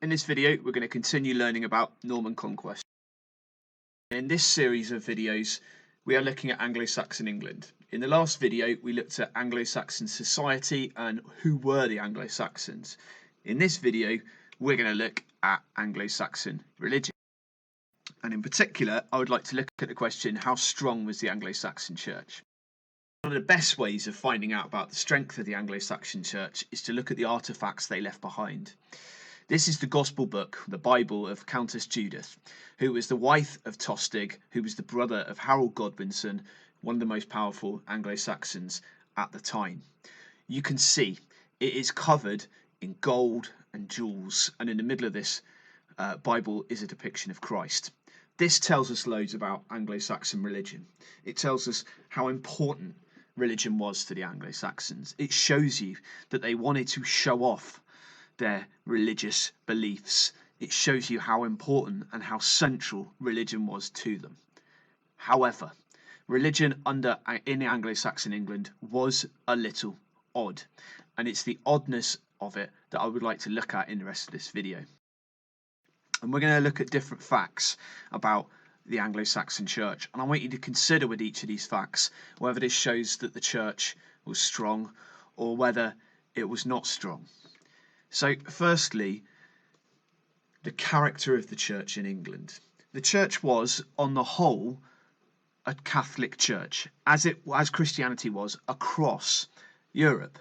In this video, we're going to continue learning about Norman conquest. In this series of videos, we are looking at Anglo Saxon England. In the last video, we looked at Anglo Saxon society and who were the Anglo Saxons. In this video, we're going to look at Anglo Saxon religion. And in particular, I would like to look at the question, how strong was the Anglo Saxon Church? One of the best ways of finding out about the strength of the Anglo Saxon Church is to look at the artefacts they left behind. This is the Gospel book, the Bible of Countess Judith, who was the wife of Tostig, who was the brother of Harold Godwinson, one of the most powerful Anglo-Saxons at the time. You can see it is covered in gold and jewels, and in the middle of this Bible is a depiction of Christ. This tells us loads about Anglo-Saxon religion. It tells us how important religion was to the Anglo-Saxons. It shows you that they wanted to show off their religious beliefs. It shows you how important and how central religion was to them. However, religion in Anglo-Saxon England was a little odd, and it's the oddness of it that I would like to look at in the rest of this video. And we're going to look at different facts about the Anglo-Saxon Church, and I want you to consider with each of these facts whether this shows that the church was strong or whether it was not strong. So firstly, the character of the church in England. The church was, on the whole, a Catholic church, as Christianity was across Europe.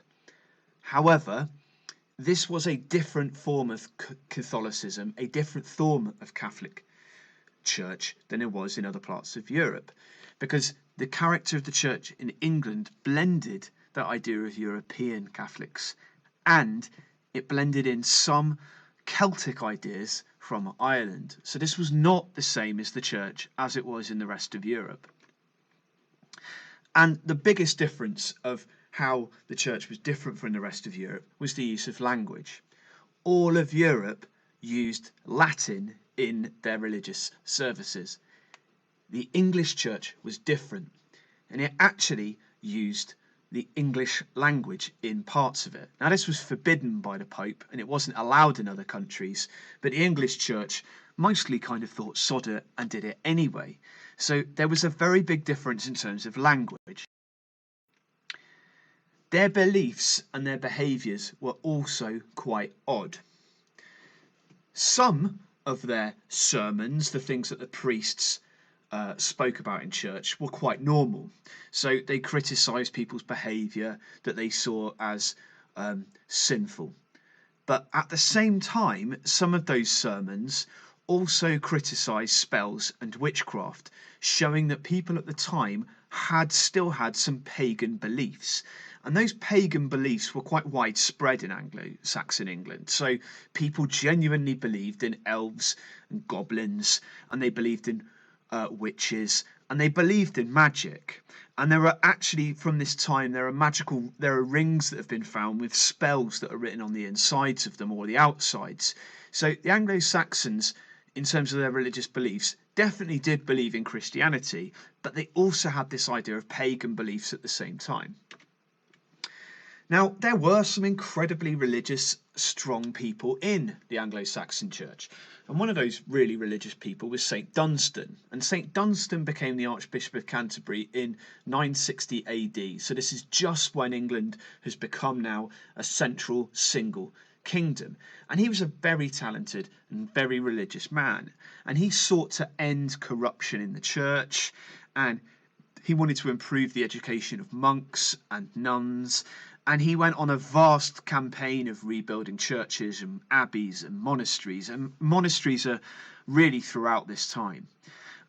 However, this was a different form of Catholicism, a different form of Catholic church than it was in other parts of Europe, because the character of the church in England blended that idea of European Catholics, and it blended in some Celtic ideas from Ireland. So this was not the same as the church as it was in the rest of Europe. And the biggest difference of how the church was different from the rest of Europe was the use of language. All of Europe used Latin in their religious services. The English church was different, and it actually used the English language in parts of it. Now, this was forbidden by the Pope, and it wasn't allowed in other countries, but the English church mostly kind of thought sod it and did it anyway. So there was a very big difference in terms of language. Their beliefs and their behaviours were also quite odd. Some of their sermons, the things that the priests spoke about in church, were quite normal. So they criticised people's behaviour that they saw as sinful. But at the same time, some of those sermons also criticised spells and witchcraft, showing that people at the time still had some pagan beliefs. And those pagan beliefs were quite widespread in Anglo-Saxon England. So people genuinely believed in elves and goblins, and they believed in witches, and they believed in magic. And there are actually, from this time, there are rings that have been found with spells that are written on the insides of them or the outsides. So the Anglo-Saxons, in terms of their religious beliefs, definitely did believe in Christianity, but they also had this idea of pagan beliefs at the same time. Now, there were some incredibly religious, strong people in the Anglo-Saxon Church. And one of those really religious people was St. Dunstan. And St. Dunstan became the Archbishop of Canterbury in 960 AD. So this is just when England has become now a central single kingdom. And he was a very talented and very religious man. And he sought to end corruption in the church, and he wanted to improve the education of monks and nuns. And he went on a vast campaign of rebuilding churches and abbeys and monasteries. And monasteries are really throughout this time.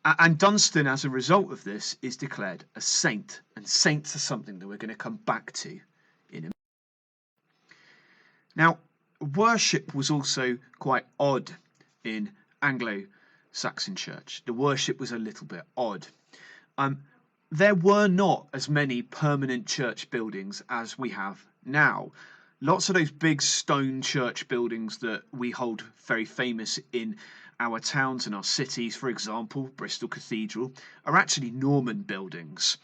And Dunstan, as a result of this, is declared a saint. And saints are something that we're going to come back to in a minute. Now, worship was also quite odd in Anglo-Saxon Church. The worship was a little bit odd. There were not as many permanent church buildings as we have now. Lots of those big stone church buildings that we hold very famous in our towns and our cities, for example, Bristol Cathedral, are actually Norman buildings.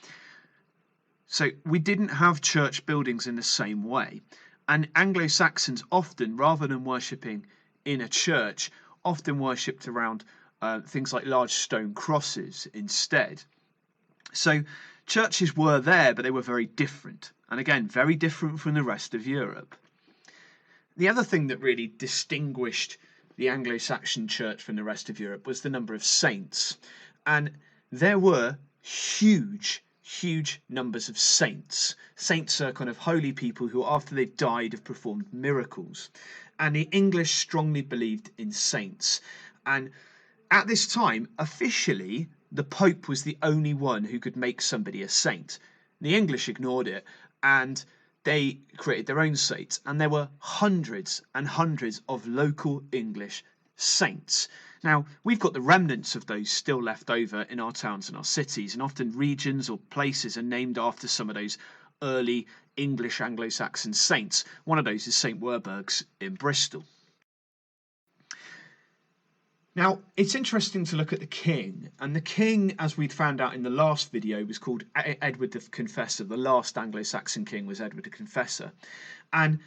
So we didn't have church buildings in the same way. And Anglo-Saxons often, rather than worshipping in a church often worshipped around things like large stone crosses instead. So churches were there, but they were very different. And again, very different from the rest of Europe. The other thing that really distinguished the Anglo-Saxon church from the rest of Europe was the number of saints. And there were huge numbers of saints. Saints are kind of holy people who, after they've died, have performed miracles. And the English strongly believed in saints. And at this time, officially, the Pope was the only one who could make somebody a saint. The English ignored it, and they created their own saints. And there were hundreds and hundreds of local English saints. Now, we've got the remnants of those still left over in our towns and our cities, and often regions or places are named after some of those early English Anglo-Saxon saints. One of those is St. Werburgh's in Bristol. Now, it's interesting to look at the king, and the king, as we'd found out in the last video, was called Edward the Confessor. The last Anglo-Saxon king was Edward the Confessor. And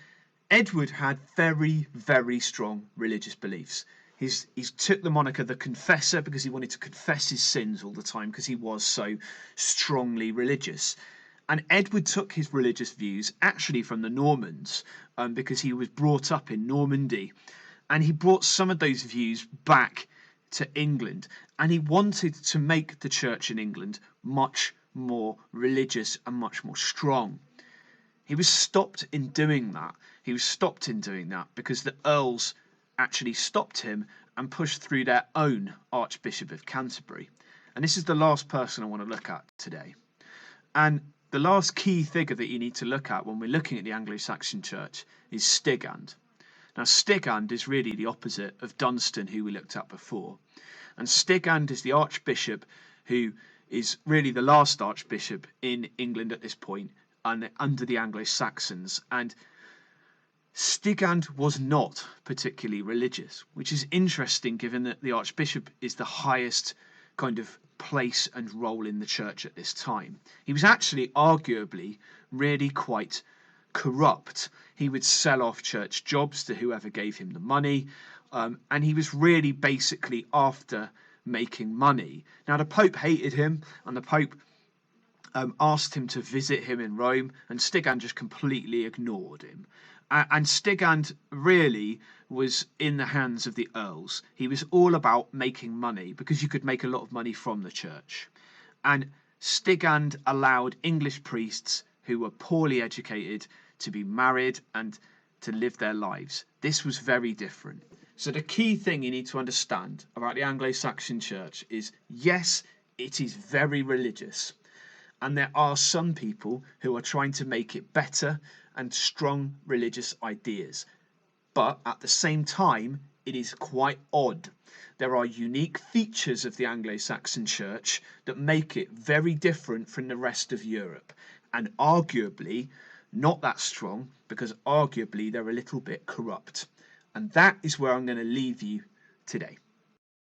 Edward had very strong religious beliefs. He took the moniker the Confessor because he wanted to confess his sins all the time because he was so strongly religious. And Edward took his religious views actually from the Normans because he was brought up in Normandy. And he brought some of those views back to England. And he wanted to make the church in England much more religious and much more strong. He was stopped in doing that. He was stopped in doing that because the earls actually stopped him and pushed through their own Archbishop of Canterbury. And this is the last person I want to look at today. And the last key figure that you need to look at when we're looking at the Anglo-Saxon Church is Stigand. Now, Stigand is really the opposite of Dunstan, who we looked at before. And Stigand is the archbishop who is really the last archbishop in England at this point, and under the Anglo-Saxons. And Stigand was not particularly religious, which is interesting given that the archbishop is the highest kind of place and role in the church at this time. He was actually arguably really quite corrupt. He would sell off church jobs to whoever gave him the money, and he was really basically after making money. Now, the Pope hated him, and the Pope asked him to visit him in Rome, and Stigand just completely ignored him. And Stigand really was in the hands of the earls. He was all about making money because you could make a lot of money from the church. And Stigand allowed English priests who were poorly educated to be married and to live their lives. This was very different. So the key thing you need to understand about the Anglo-Saxon Church is, yes, it is very religious. And there are some people who are trying to make it better and strong religious ideas. But at the same time, it is quite odd. There are unique features of the Anglo-Saxon Church that make it very different from the rest of Europe. And arguably not that strong, because arguably they're a little bit corrupt. And that is where I'm going to leave you today.